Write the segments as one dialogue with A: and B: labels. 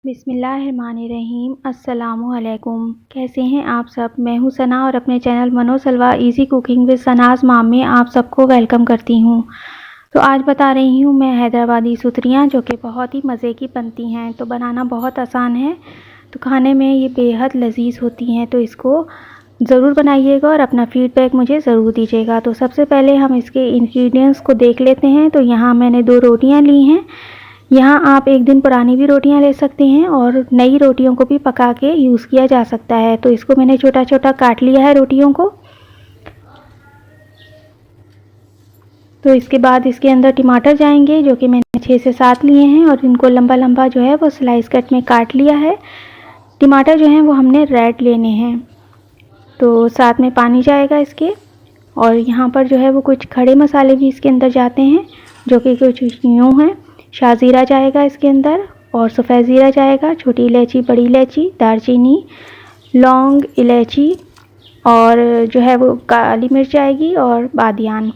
A: बिस्मिल्लाहिर्रहमानिर्रहीम। अस्सलामुअलैकुम। कैसे हैं आप सब? मैं हूं सना और अपने चैनल मनोज हलवा easy cooking with Sana's mom में आप सबको वेलकम करती हूं। तो आज बता रही हूं मैं हैदराबादी सुतरियां, जो कि बहुत ही मज़े की बनती हैं। तो बनाना बहुत आसान है, तो खाने में ये बेहद लजीज होती हैं। तो इसको ज़रूर बनाइएगा और अपना फीडबैक मुझे ज़रूर दीजिएगा। तो सबसे पहले हम इसके इंग्रेडिएंट्स को देख लेते हैं। तो यहाँ मैंने 2 रोटियाँ ली हैं। यहाँ आप एक दिन पुरानी भी रोटियां ले सकते हैं और नई रोटियों को भी पका के यूज़ किया जा सकता है। तो इसको मैंने छोटा छोटा काट लिया है रोटियों को। तो इसके बाद इसके अंदर टमाटर जाएंगे, जो कि मैंने 6 से 7 लिए हैं और इनको लंबा लंबा जो है वो स्लाइस कट में काट लिया है। टमाटर जो हैं वो हमने रेड लेने हैं। तो साथ में पानी जाएगा इसके, और यहाँ पर जो है वो कुछ खड़े मसाले भी इसके अंदर जाते हैं, जो कि कुछ यूँ हैं। शाज़ीरा जाएगा इसके अंदर, और सफ़ेद ज़ीरा जाएगा, छोटी इलायची, बड़ी इलायची, दालचीनी, लौंग, इलायची, और जो है वो काली मिर्च जाएगी और बादियान,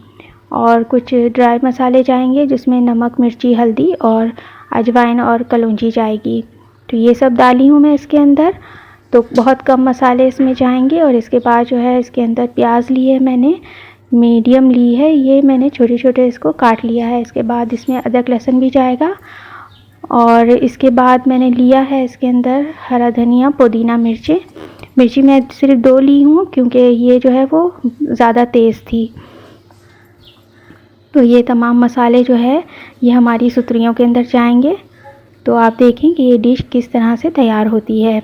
A: और कुछ ड्राई मसाले जाएंगे जिसमें नमक, मिर्ची, हल्दी और अजवाइन और कलौंजी जाएगी। तो ये सब डाली हूँ मैं इसके अंदर। तो बहुत कम मसाले इसमें जाएंगे। और इसके बाद जो है इसके अंदर प्याज ली है मैंने, मीडियम ली है, ये मैंने छोटे छोटे इसको काट लिया है। इसके बाद इसमें अदरक लहसुन भी जाएगा, और इसके बाद मैंने लिया है इसके अंदर हरा धनिया, पुदीना, मिर्ची मैं सिर्फ 2 ली हूँ, क्योंकि ये जो है वो ज़्यादा तेज़ थी। तो ये तमाम मसाले जो है ये हमारी सुतरियों के अंदर जाएंगे। तो आप देखें कि ये डिश किस तरह से तैयार होती है।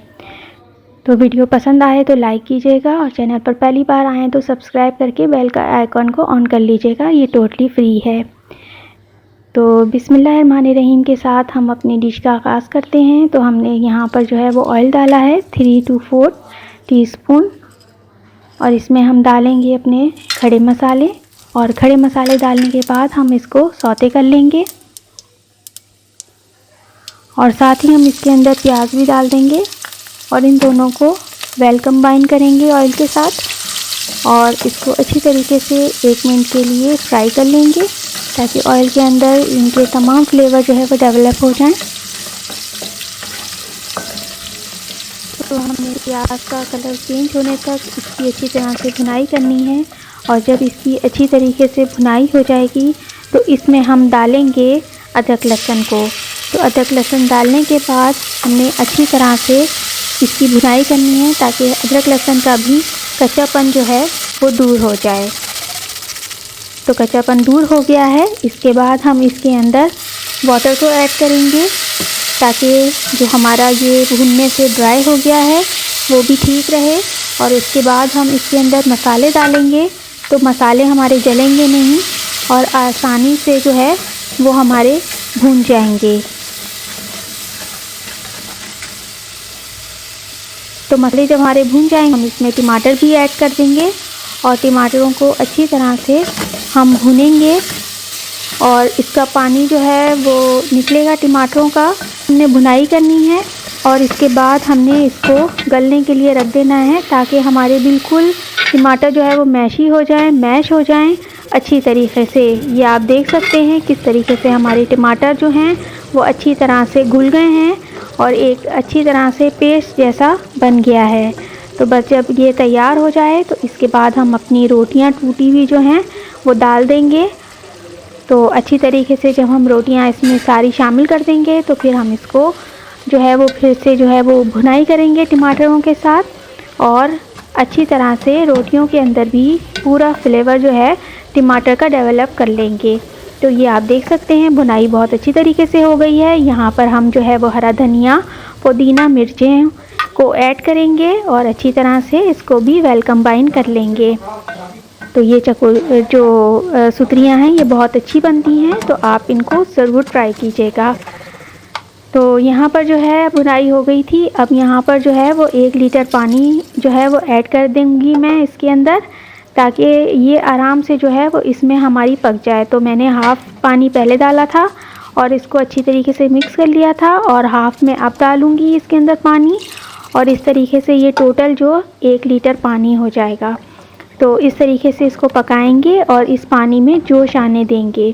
A: तो वीडियो पसंद आए तो लाइक कीजिएगा, और चैनल पर पहली बार आएँ तो सब्सक्राइब करके बेल का आइकॉन को ऑन कर लीजिएगा। ये टोटली फ्री है। तो बिस्मिल्लाहिर्रहमानिर्रहीम के साथ हम अपनी डिश का आगाज़ करते हैं। तो हमने यहाँ पर जो है वो ऑयल डाला है 3 to 4 टीस्पून, और इसमें हम डालेंगे अपने खड़े मसाले, और खड़े मसाले डालने के बाद हम इसको सौते कर लेंगे, और साथ ही हम इसके अंदर प्याज भी डाल देंगे, और इन दोनों को वेल कंबाइन करेंगे ऑयल के साथ, और इसको अच्छी तरीके से 1 मिनट के लिए फ्राई कर लेंगे, ताकि ऑयल के अंदर इनके तमाम फ्लेवर जो है वो डेवलप हो जाएं। तो हमें प्याज का कलर चेंज होने तक इसकी अच्छी तरह से भुनाई करनी है, और जब इसकी अच्छी तरीके से भुनाई हो जाएगी तो इसमें हम डालेंगे अदरक लहसुन को। तो अदरक लहसुन डालने के बाद हमने अच्छी तरह से इसकी भुनाई करनी है, ताकि अदरक लहसुन का भी कच्चापन जो है वो दूर हो जाए। तो कच्चापन दूर हो गया है। इसके बाद हम इसके अंदर वाटर को ऐड करेंगे, ताकि जो हमारा ये भुनने से ड्राई हो गया है वो भी ठीक रहे। और उसके बाद हम इसके अंदर मसाले डालेंगे, तो मसाले हमारे जलेंगे नहीं और आसानी से जो है वो हमारे भून जाएंगे। तो मसाले जब हमारे भून जाएंगे हम इसमें टमाटर भी ऐड कर देंगे, और टमाटरों को अच्छी तरह से हम भूनेंगे, और इसका पानी जो है वो निकलेगा टमाटरों का। हमने भुनाई करनी है, और इसके बाद हमने इसको गलने के लिए रख देना है, ताकि हमारे बिल्कुल टमाटर जो है वो मैश हो जाएं अच्छी तरीके से। ये आप देख सकते हैं किस तरीके से हमारे टमाटर जो हैं वो अच्छी तरह से घुल गए हैं, और एक अच्छी तरह से पेस्ट जैसा बन गया है। तो बस जब ये तैयार हो जाए तो इसके बाद हम अपनी रोटियां टूटी हुई जो हैं वो डाल देंगे। तो अच्छी तरीके से जब हम रोटियां इसमें सारी शामिल कर देंगे, तो फिर हम इसको जो है वो फिर से जो है वो भुनाई करेंगे टमाटरों के साथ, और अच्छी तरह से रोटियों के अंदर भी पूरा फ्लेवर जो है टमाटर का डेवलप कर लेंगे। तो ये आप देख सकते हैं भुनाई बहुत अच्छी तरीके से हो गई है। यहाँ पर हम जो है वो हरा धनिया, पुदीना, मिर्चें को ऐड करेंगे, और अच्छी तरह से इसको भी वेल कंबाइन कर लेंगे। तो ये जो सुतरियाँ हैं ये बहुत अच्छी बनती हैं, तो आप इनको ज़रूर ट्राई कीजिएगा। तो यहाँ पर जो है भुनाई हो गई थी। अब यहाँ पर जो है वो 1 लीटर पानी जो है वो ऐड कर दूँगी मैं इसके अंदर, ताकि ये आराम से जो है वो इसमें हमारी पक जाए। तो मैंने हाफ़ पानी पहले डाला था और इसको अच्छी तरीके से मिक्स कर लिया था, और हाफ़ में अब डालूँगी इसके अंदर पानी, और इस तरीके से ये टोटल जो 1 लीटर पानी हो जाएगा। तो इस तरीके से इसको पकाएंगे और इस पानी में जोश आने देंगे।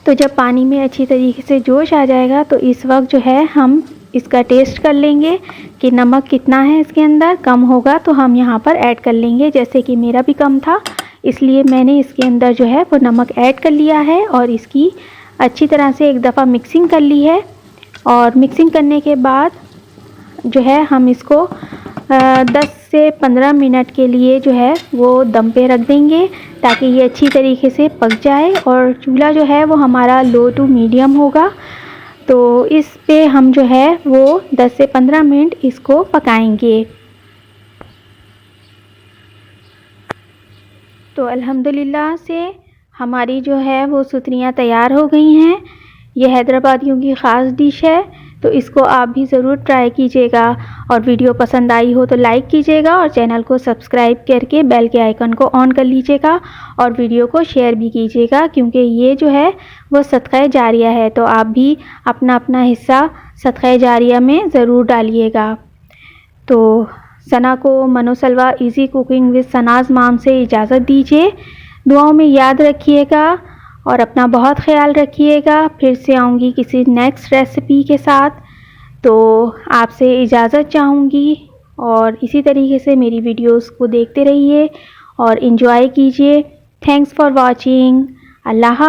A: तो जब पानी में अच्छी तरीके से जोश आ जाएगा तो इस वक्त जो है हम इसका टेस्ट कर लेंगे कि नमक कितना है इसके अंदर। कम होगा तो हम यहाँ पर ऐड कर लेंगे, जैसे कि मेरा भी कम था इसलिए मैंने इसके अंदर जो है वो नमक ऐड कर लिया है और इसकी अच्छी तरह से एक दफ़ा मिक्सिंग कर ली है। और मिक्सिंग करने के बाद जो है हम इसको 10 से 15 मिनट के लिए जो है वो दम पे रख देंगे ताकि ये अच्छी तरीके से पक जाए। और चूल्हा जो है वो हमारा लो टू मीडियम होगा, तो इस पे हम जो है वो 10 से 15 मिनट इसको पकाएंगे। तो अल्हम्दुलिल्लाह से हमारी जो है वो सुतरियाँ तैयार हो गई हैं। ये हैदराबादियों की ख़ास डिश है, तो इसको आप भी ज़रूर ट्राई कीजिएगा। और वीडियो पसंद आई हो तो लाइक कीजिएगा और चैनल को सब्सक्राइब करके बेल के आइकन को ऑन कर लीजिएगा और वीडियो को शेयर भी कीजिएगा, क्योंकि ये जो है वो सदक़ा जारिया है। तो आप भी अपना अपना हिस्सा सदक़ा जारिया में ज़रूर डालिएगा। तो सना को मनोसलवा इजी कुकिंग विद सनाज माम से इजाज़त दीजिए। दुआओं में याद रखिएगा और अपना बहुत ख्याल रखिएगा। फिर से आऊँगी किसी नेक्स्ट रेसिपी के साथ, तो आपसे इजाज़त चाहूँगी। और इसी तरीके से मेरी वीडियोस को देखते रहिए और इन्जॉय कीजिए। Thanks for watching. अल्लाह।